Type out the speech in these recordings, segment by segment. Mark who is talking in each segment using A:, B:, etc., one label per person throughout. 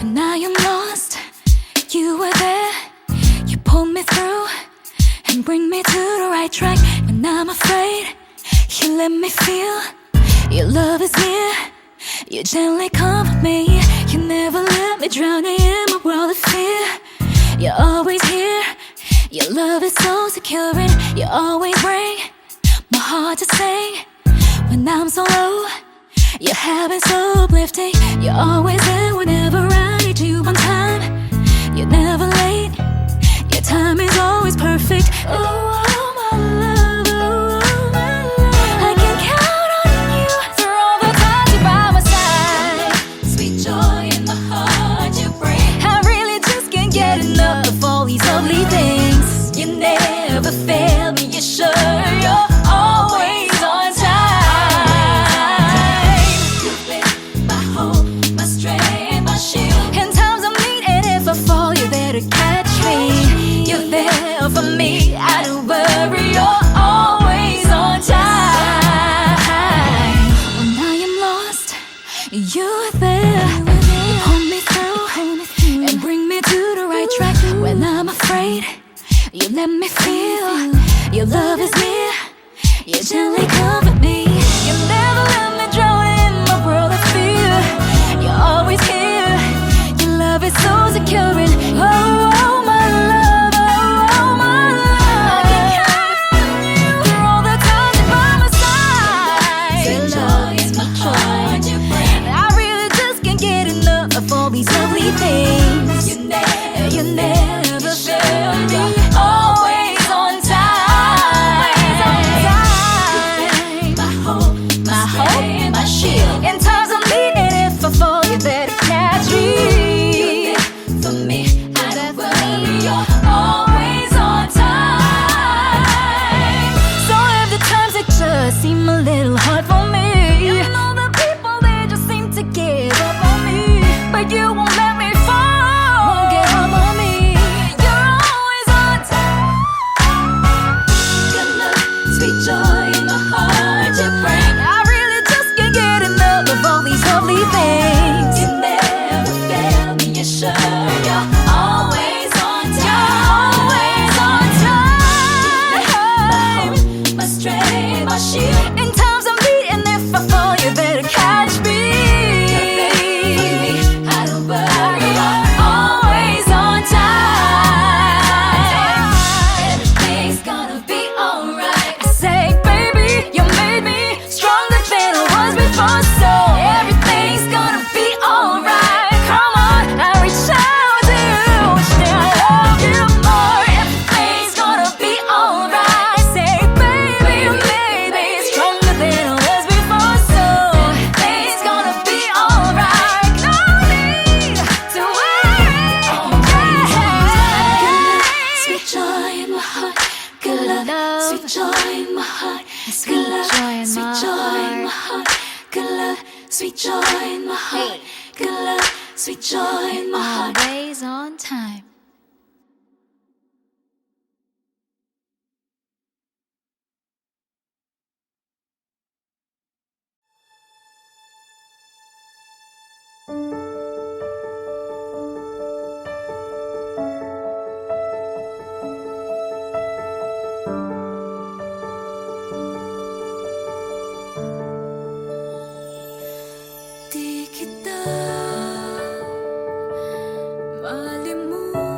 A: When I am lost, you were there. You pulled me through and bring me to the right track. When I'm afraid, you let me feel your love is near. You gently comfort me. You never let me drown in my world of fear. You're always here. Your love is so secure, and you always bring my heart to sing. When I'm so low, your habits so uplifting. You're always there whenever I need you on time. You're never late. Your time is always perfect. Oh, my love, oh, my love. I can count on you for all the times you're by my side. Sweet joy in my heart you bring. I really just can't get enough of all these lovely things. You never fail me, you're sure you're always on time. You've been my hope, my strength, my shield. In times of need, and if I fall, you're there to catch me. You're there for me, I don't worry, you're always on time. When I am lost, you're there. You pull me through and bring me to the right track. When I'm afraid, you let me feel your love is near. You gently comfort me. You never let me drown in my world of fear. You're always here. Your love is so secure, and oh, my love, oh, my love. I can count on you for all the times you're by my side. Sweet joy is my heart you bring. I really just can't get enough of all these lovely things. You never fail me. Always on time. My hope, my shield. In times of need, and if I fall, you're there to catch me. You're there for me, I don't worry, you're always on time. So if the times that just seem a little hard for me, you know the people, they just seem to give up on me, but you won't let me fall. Won't give up on me. You're always on time. Good love, sweet joy in my heart you bring. I really just can't get enough of all these lovely things. You never fail me, you're sure you're always on time. You're always on time. My hope, my strength, my shield. In times of need, and if I fall, you better catch me. You're there for me, I don't worry, you're always on time. Everything's gonna be alright. I say, baby, you made me stronger than I was before, so everything's gonna be alright. Come on, I reach out to you, say I love you more. Everything's gonna be alright. I say, baby, you made me stronger than I was before, so everything's gonna be alright. No need to worry. Sweet joy in my heart, good love. Sweet joy in my heart, good love. Sweet joy in my heart, good love. Sweet joy in my heart, good love. Sweet joy in my heart. Always on time. Di kita malimutan.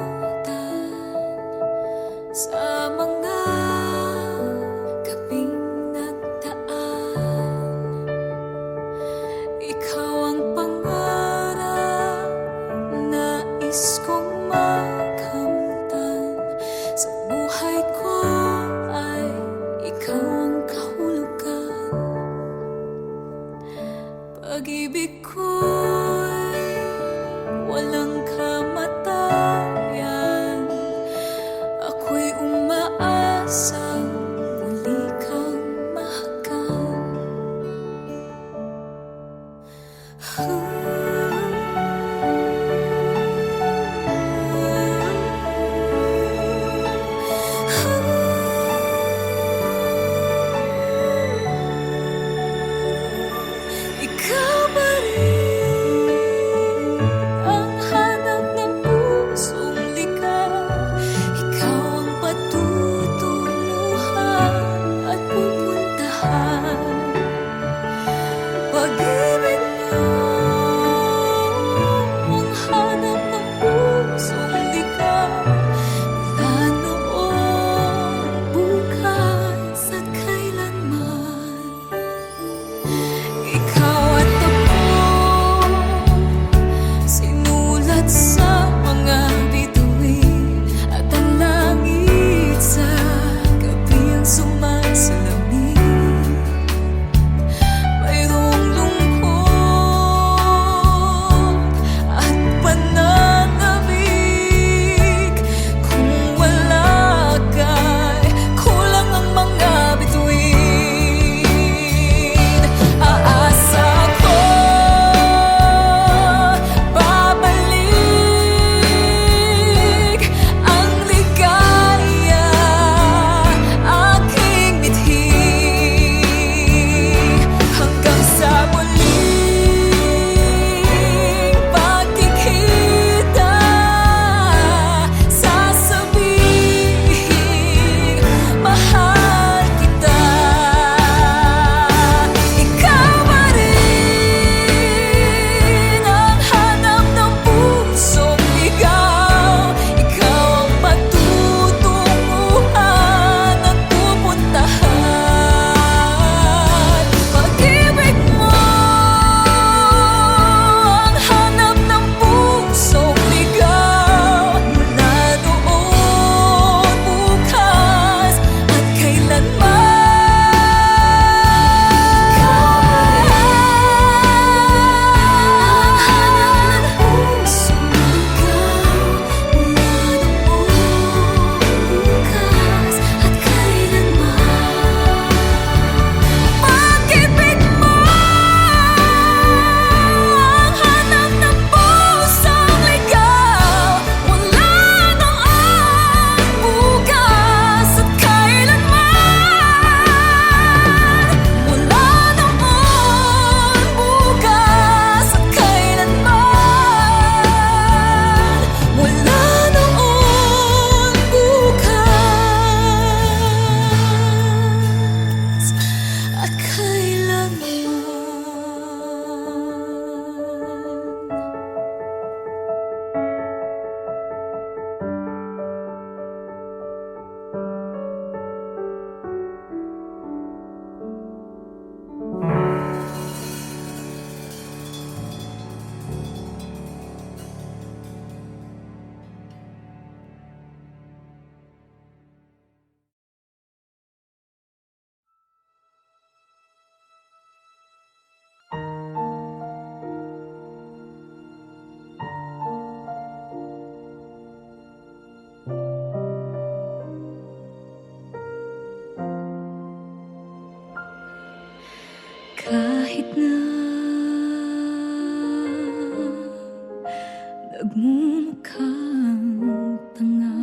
A: nagmumukhang tanga.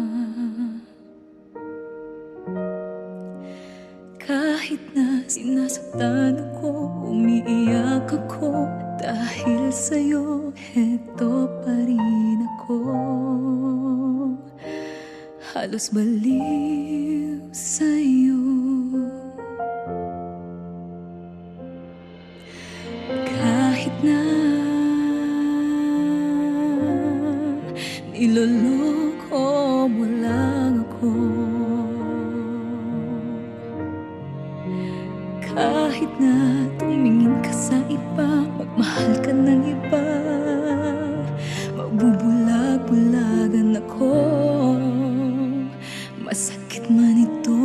A: Kahit na sinasaktan ako, umiiyak ako, dahil sa'yo, heto pa rin ako. Halos baliw sa'yo. Kahit na niloloko mo lang ako, kahit na tumingin ka sa iba, magmahal ka ng iba, magbubulag-bulagan ako. Masakit man ito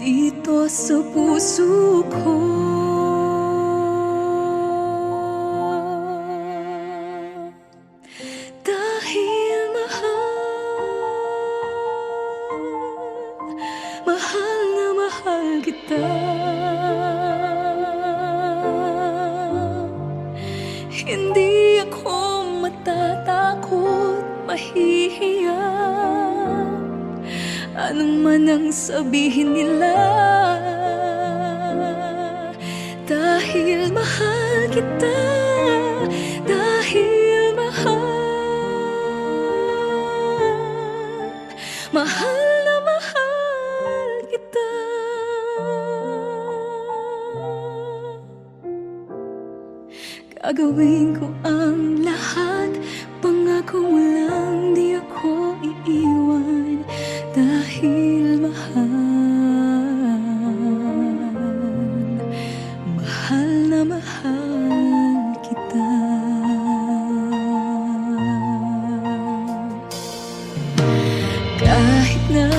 A: dito sa puso ko. Dahil mahal na mahal kita. Hindi ako matatakot, mahihiya, anong man ang sabihin nila. Dahil mahal kita, dahil mahal na mahal kita. Gagawin ko ang lahat, pangako mo lang di ako iiwan. Dahil mahal na mahal kita. Kahit na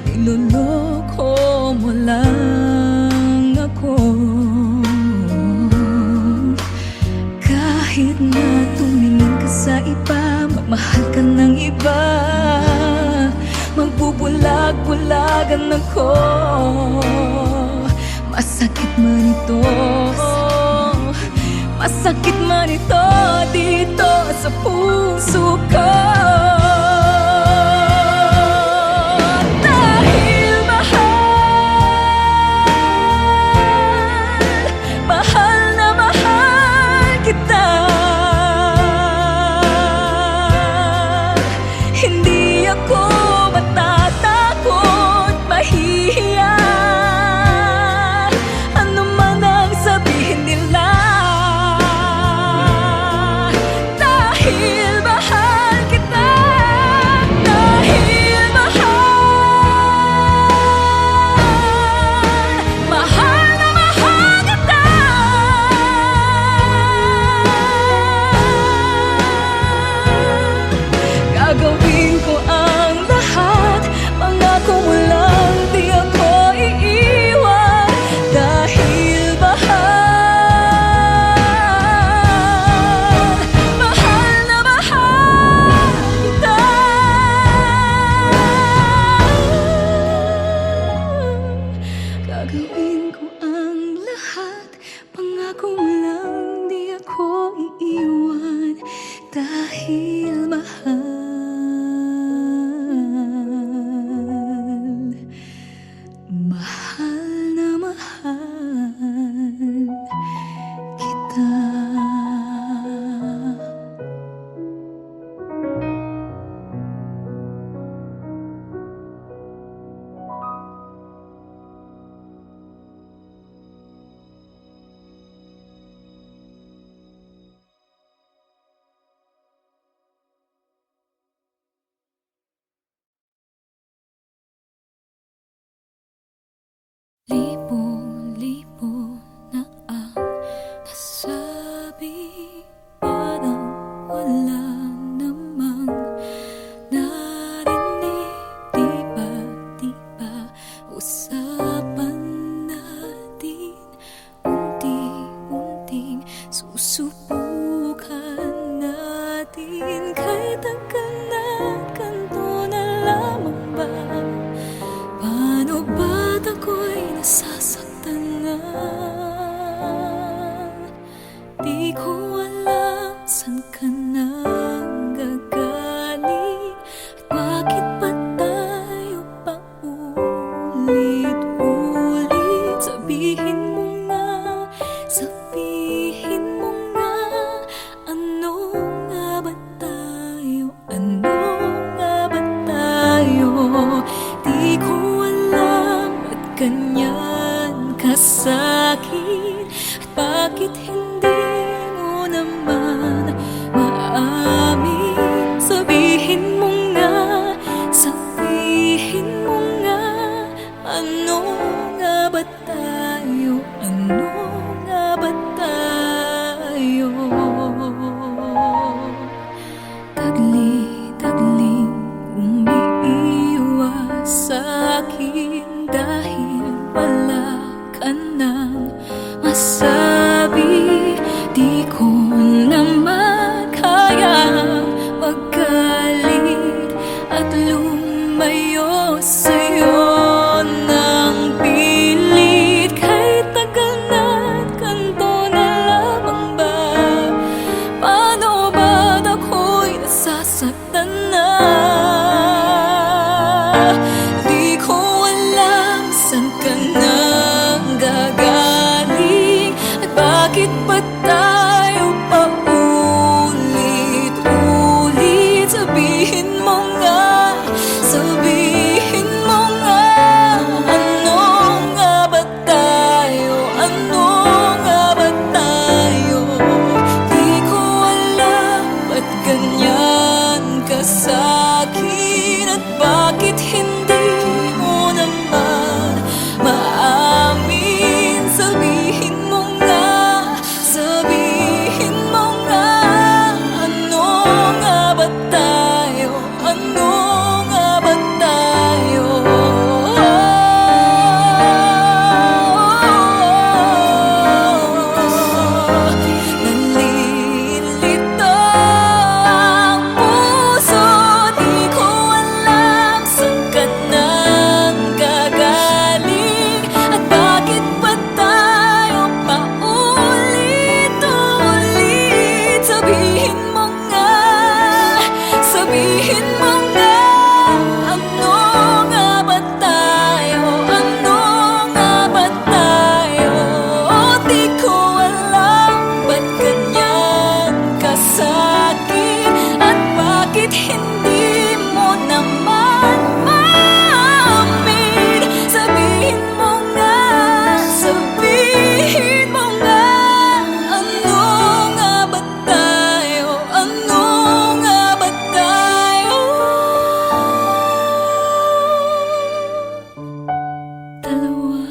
A: niloloko mo lang ako, kahit na tumingin ka sa iba, magmahal ka ng iba, magbubulag-bulagan ako. Masakit man ito, masakit man ito dito sa puso ko. Dahil mahal na mahal kita. Hindi ako matatakot, mahihiya, ano man ang sabihin nila. Dahil mahal kita, dahil mahal na mahal kita. Gagawin ko ang lahat lumayo sa'yo ng pilit. Kahit tagal na't ganito na lamang ba? Paano ba't ako'y nasasaktan na? Di ko alam saan ka nang gagaling at bakit ba tayo paulit-ulit? Sabihin mo nga, sabihin mo nga, ano nga ba tayo? Ano nga ba tayo? Di ko alam ba't ganyan ka sa'kin at bakit hindi mo naman maamin. Sabihin mo nga, sabihin mo nga, ano nga ba tayo? Ano nga ba tayo? Nalilito ang puso, di ko alam saan ka nang gagaling at bakit ba tayo paulit-ulit? Sabihin mo nga, sabihin mo nga, ano nga ba tayo? Ano nga ba tayo? Di ko alam ba't ganyan ka sa'kin at bakit hindi mo naman maamin. Sabihin mo nga, sabihin mo nga, ano nga ba tayo? Ano nga ba tayo? Dalawa.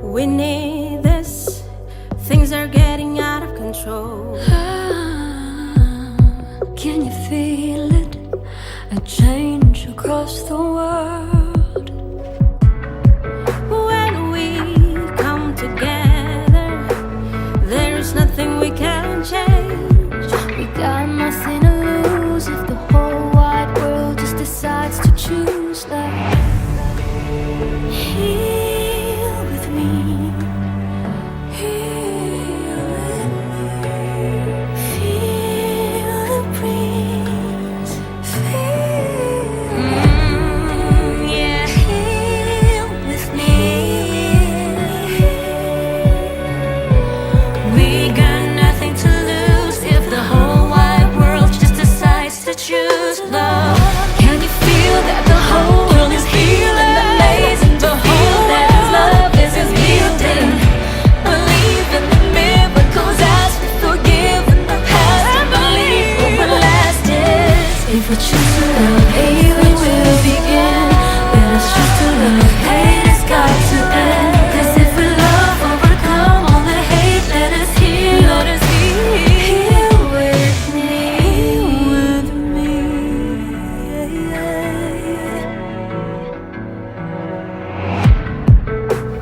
B: We need this. Things are getting out of control.
A: Can you feel it? A change across the world.
B: When we come together, there's nothing we can change.
A: We got nothing to lose if the whole wide world just decides to choose love. Heal with me. Heal with me. Feel the breeze. Feel
B: Yeah.
A: heal with me.
B: We got nothing to lose if the whole wide world just decides to choose love.
A: Can you feel that the whole world is healing? Amazing to feel that His love is building. Believe in the miracles as we forgive in the past and believe what will last is. If we choose to love, healing will begin. Let us choose to love, hate has got to end. 'Cause if we love, overcome all the hate. Let us heal, let us heal with me. With me.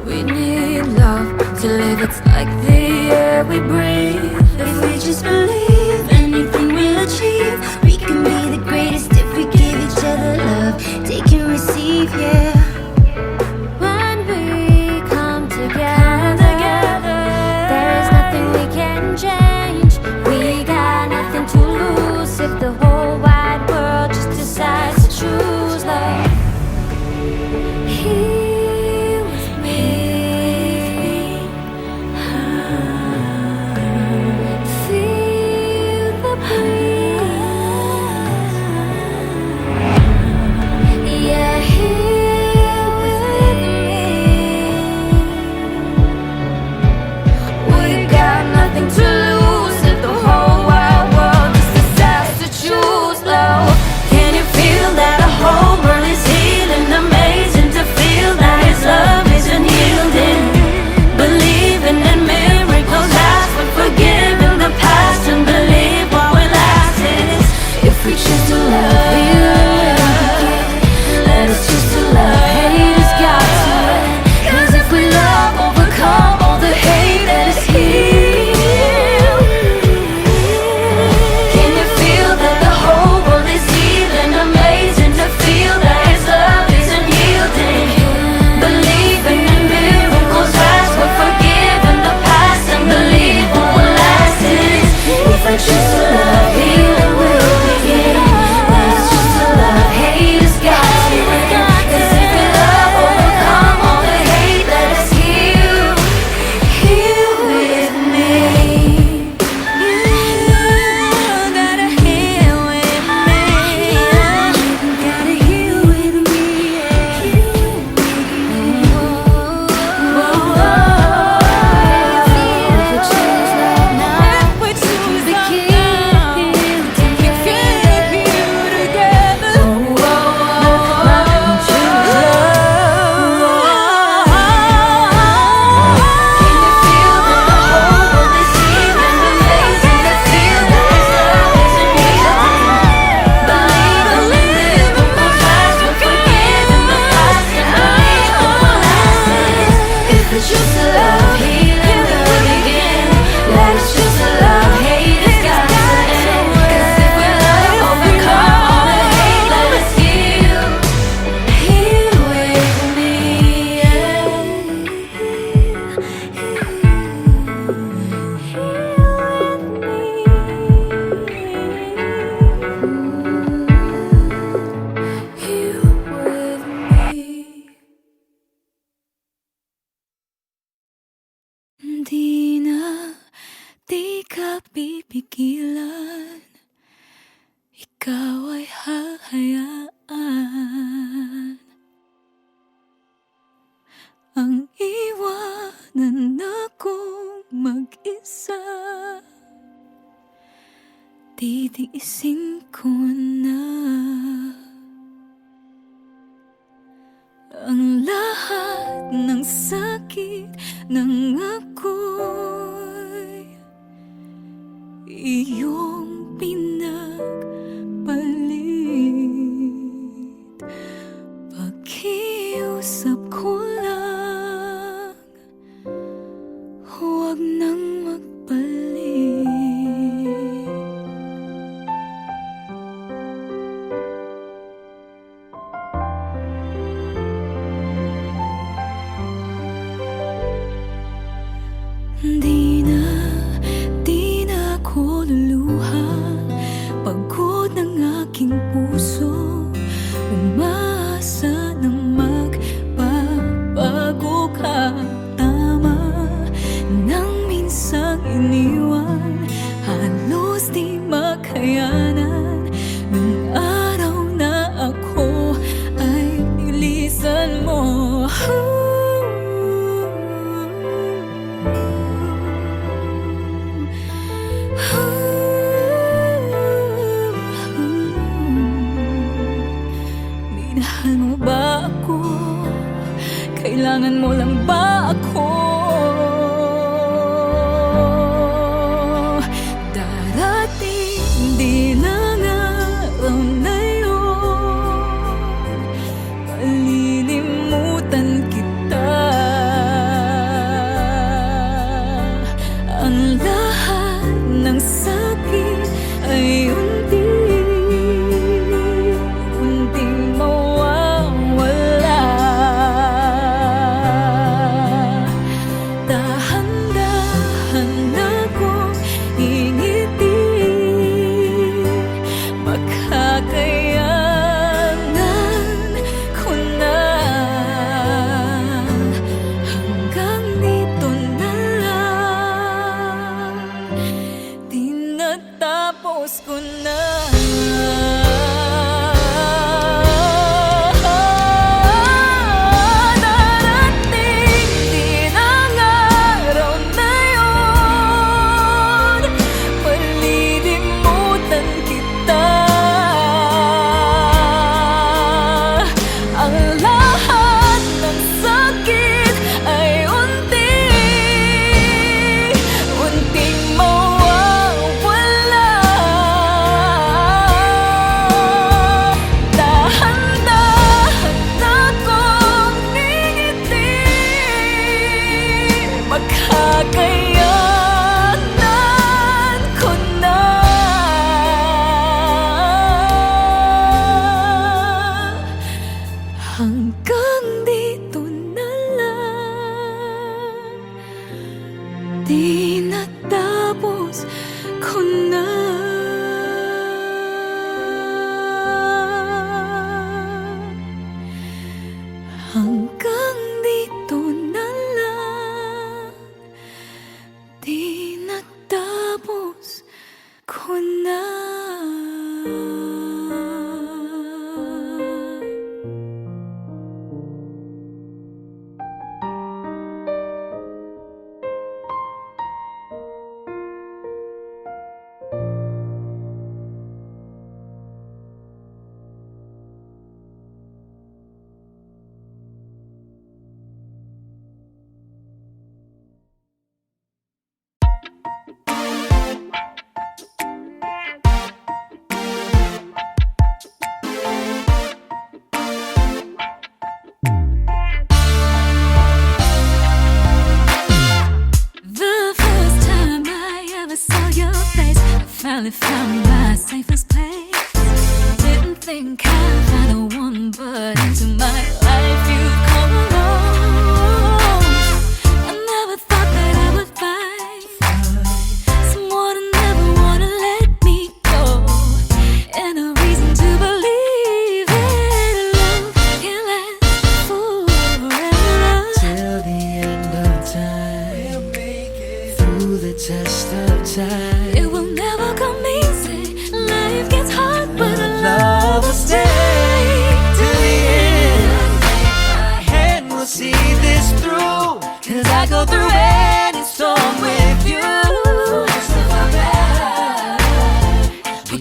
A: We need love to live. It's like the air we breathe. If we just believe, anything we'll achieve. We can be the greatest if we give each other titiisin ko na ang lahat ng sakit ng ako'y iyong pinagpalit. Pakiusap ko lang, huwag nang magbalik. Di na ako luluha. Pagod ng aking puso, umaasa na magbabago ka. Tama nang minsang iniwan, halos di makayanan. Nung araw na ako ay nilisan mo. Minahal mo ba ako? Kailangan mo lang ba ako? Darating din ang araw na yun, malilimutan kita. Ang lahat ng sakit ay unting mawawala. Dahan-dahan akong ingiti, makakayanan ko na. Hanggang dito na lang, tinatapos ko na. Darating din ang araw na yun, malilimutan kita. Ang lahat ng sakit ay unting mawawala. Dahan-dahan akong ngingiti, makakayanan ko na. Hanggang dito na lang, di natapos ko na. Hanggang dito na lang, di natapos ko na.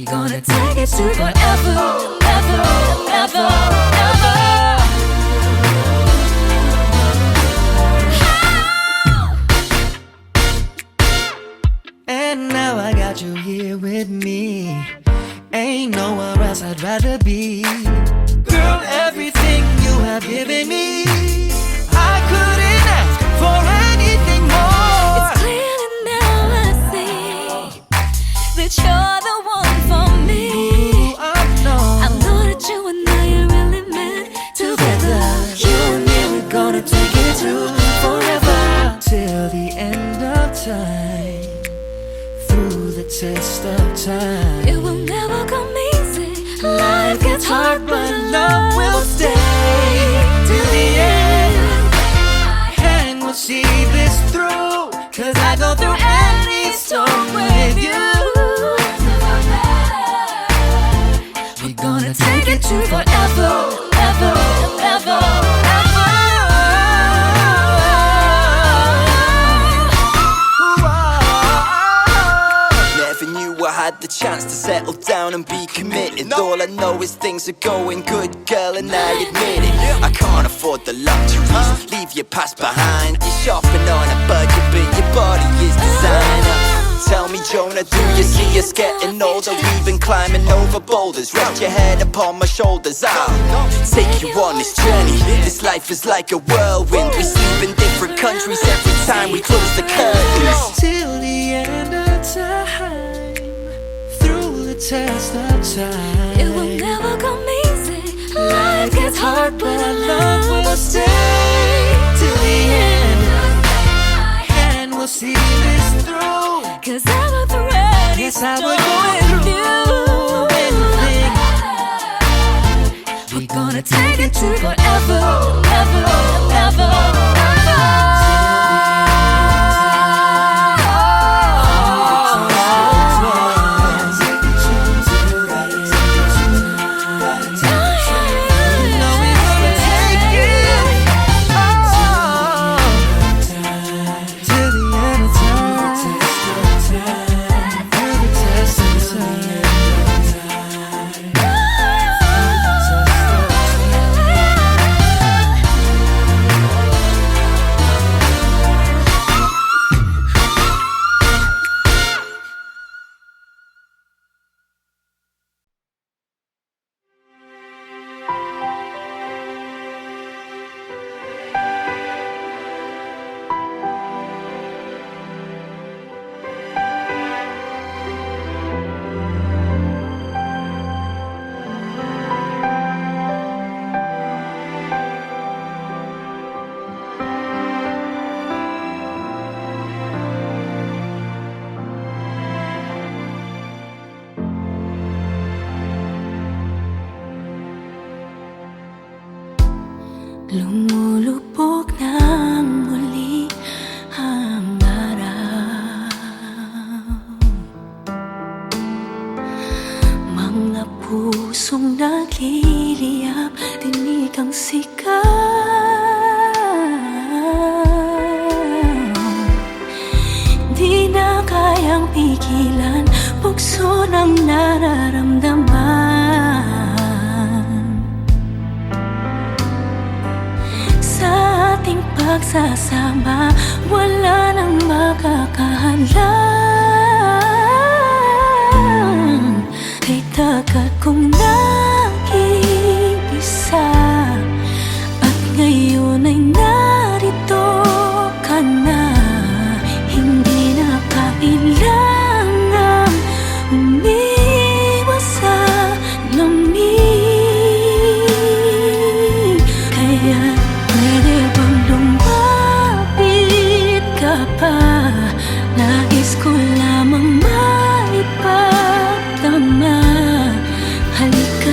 B: We're gonna take it to forever, ever, ever, ever.
C: And now I got you here with me. Ain't nowhere else I'd rather be. Girl, everything you have given me, I couldn't ask for anything more.
A: It's clear that now I see that you're the one for me.
C: Ooh, I
A: know that you and I are really meant together.
C: You and me, we're gonna take it to forever, till the end of time, through the test of time.
A: It will never come easy. Life gets hard, but
C: love will stay to the end, and we'll see this through. 'Cause I go through any storm with you.
A: We're gonna take it to forever, ever, ever, ever.
D: Never knew I had the chance to settle down and be committed. All I know is things are going good, girl, and I admit it. I can't afford the luxuries, leave your past behind. You're shopping on a budget, but your body is designer. Tell me, Jonah, do you see us getting older? We've been climbing over boulders. Rest your head upon my shoulders. I'll take you on this journey. This life is like a whirlwind. We sleep in different countries every time we close the curtains.
C: Till the end of time, through the test of time.
A: It will never come easy. Life gets hard, but our
C: love will stay till the end, and we'll see this through.
A: 'Cause I go through any
C: Yes, I
A: storm
C: would go
A: with you.
C: through anything.
A: We're gonna take it to forever, ever, ever, ever. Lumulupok ng muli ang araw. Mga pusong nagliliyap, tinig ang sigaw. Di na kayang pigilan, bugso ng nararamdaman. Pagsasama, wala nang makakahalang. Kay tagal kong nag-iisa, at ngayon ay narito ka na. Hindi na kailangang umiwas sa lamig. Kaya pwede bang lumapit ka pa? Nais ko lamang maipagdama. Halika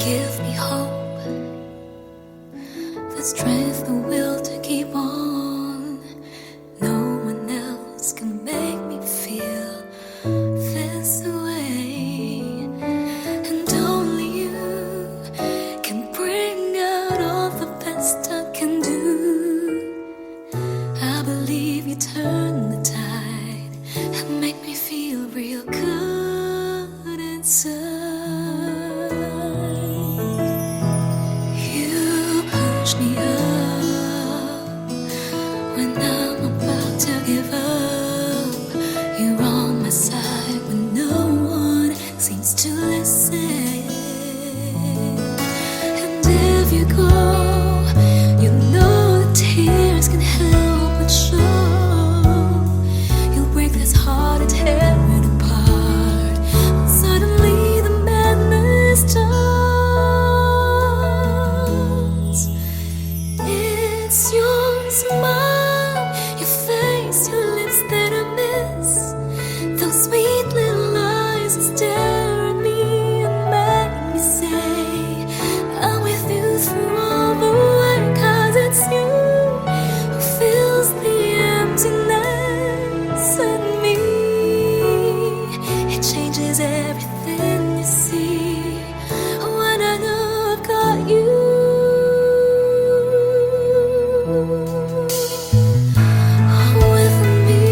A: give me hope, the strength, the will to keep on. No one else can make me feel this way, and only you can bring out all the best I can do. I believe you turn the tide and make me feel real good inside. You push me up when I'm about to give up. You're on my side when no one seems to listen. And if you go, you know the tears can help but show. You'll break this heart and tear it apart. Suddenly the madness starts. It's your smile, your face, your lips that I miss. Those sweet little eyes that stare at me and make me say I'm with you through all the way. 'Cause it's you who fills the emptiness in me. It changes everything you see when I know I've got you. With me,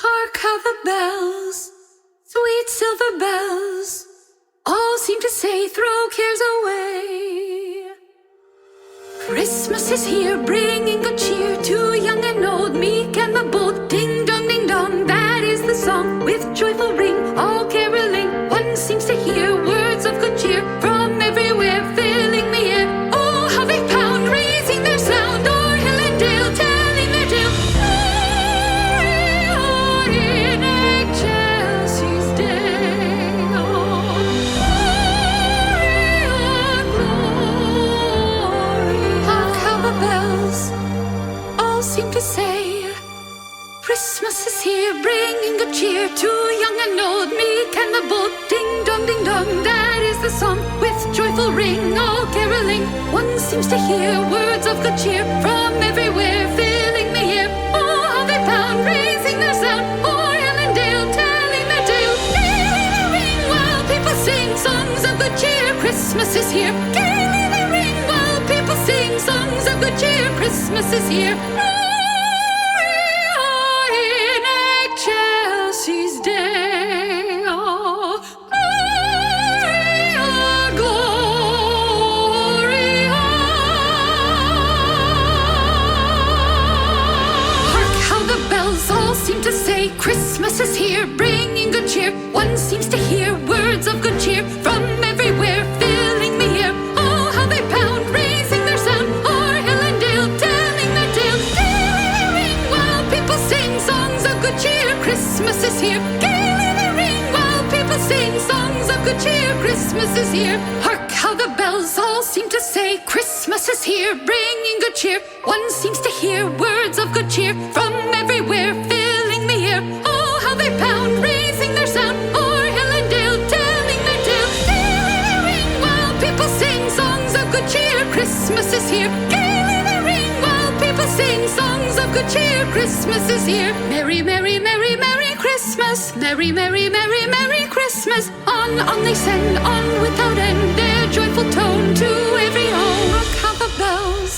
E: Hark how the bells, sweet silver bells, all seem to say throw cares away. Christmas is here, bringing good cheer to young and old, meek and the bold. Ding dong, that is the song with joyful ring, all caroling. One seems to hear words of good cheer from everywhere, filling the air. Oh, how they pound, raising their sound, o'er hill and dale, telling their tale. Glory, oh, in Excelsis Deo. Glory, hark how the bells all seem to say, Christmas is here, bringing good cheer to young and old, meek and the bold. Ding dong, that is the song with joyful ring, all caroling. One seems to hear words of good cheer from everywhere, filling the air. Oh, how they pound, raising their sound, o'er hill and dale, telling their tale. Gaily they ring while people sing songs of good cheer. Christmas is here. Gaily they ring while people sing songs of good cheer. Christmas is here. Excelsis Deo. Gloria. Hark how the bells all seem to say, Christmas is here, bringing good cheer. One seems to hear words of good cheer from everywhere, filling the air. Oh, how they pound, raising their sound, o'er hill and dale, telling their tale. Gaily they ring while people sing songs of good cheer. Christmas is here. Gaily they ring while people sing songs of good cheer. Christmas is here. Hark how the bells all seem to say, Christmas is here, bringing good cheer. One seems to hear words of good cheer from everywhere, filling the air. Oh, how they pound, raising their sound, o'er hill and dale, telling their tale. Gaily they ring while people sing songs of good cheer. Christmas is here. Gaily they ring while people sing songs of good cheer. Christmas is here. Merry, merry, merry, merry Christmas. Merry, merry, merry, merry Christmas. On they send, on without end, their joyful tone to every home. Hark how the bells